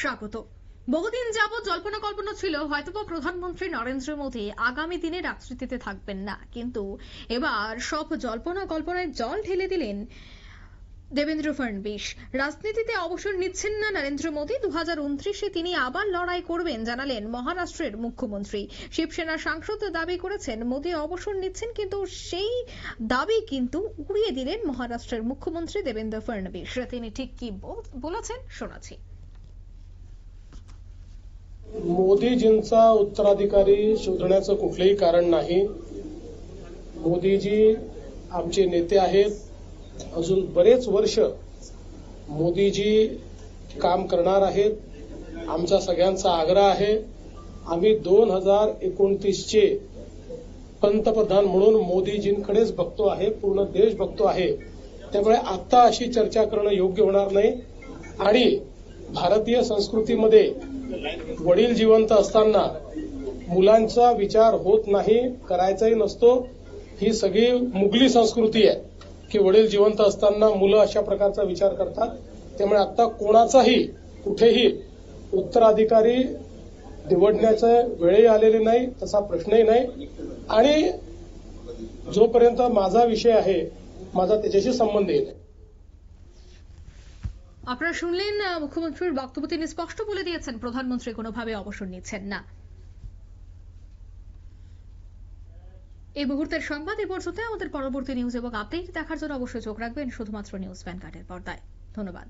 স্বাগত। বহুদিন যাবৎ জল্পনা কল্পনা ছিল হয়তোবা প্রধানমন্ত্রী নরেন্দ্র মোদী আগামী দিনে রাজনীতিতে থাকবেন না, কিন্তু এবার সব জল্পনা কল্পনায় জল ঢেলে দিলেন দেবেন্দ্র ফডনবিস। রাজনীতিতে অবসর নিচ্ছেন না নরেন্দ্র মোদী, 2029-এ তিনি আবার লড়াই করবেন জানালেন মহারাষ্ট্রের মুখ্যমন্ত্রী। শিবসেনা সাংসদ দাবি করেছেন মোদী অবসর নিচ্ছেন, কিন্তু সেই দাবি কিন্তু উড়িয়ে দিলেন মহারাষ্ট্রের মুখ্যমন্ত্রী देवेंद्र फडणवीस। তিনি ঠিক কি বলেছেন শোনাচ্ছি। मोदीजींचा उत्तराधिकारी शोधण्याचं कुठलंही कारण नाही। मोदीजी आमचे नेते आहेत, अजून बरेच वर्ष मोदीजी काम करणार आहेत। आमचा सगळ्यांचा आग्रह आहे, आम्ही 2029चे पंतप्रधान म्हणून मोदीजींकडेच बघतो आहे, पूर्ण देश बघतो आहे। त्यामुळे आता अशी चर्चा करणं योग्य होणार नाही। आणि भारतीय संस्कृतीमध्ये वडील जिवंत असताना मुलांचा विचार होत नाही, करायचाही नसतो। ही सगळी मुघली संस्कृती आहे की वडील जिवंत असताना मुलं अशा प्रकारचा विचार करतात। त्यामुळे आता कोणाचाही कुठेही उत्तराधिकारी निवडण्याचे वेळही आलेली नाही, तसा प्रश्नही नाही। आणि जोपर्यंत माझा विषय आहे, माझा त्याच्याशी संबंध आहे। আপনারা শুনলেন মুখ্যমন্ত্রীর বক্তব্য। তিনি স্পষ্ট বলে দিয়েছেন প্রধানমন্ত্রী কোনোভাবে অবসর নিচ্ছেন না। এই মুহূর্তের সংবাদ এ পর্যন্ত। আমাদের পরবর্তী নিউজ এবং আপডেট দেখার জন্য অবশ্যই চোখ রাখবেন শুধুমাত্র নিউজ ভ্যানগার্ডের পর্দায়। ধন্যবাদ।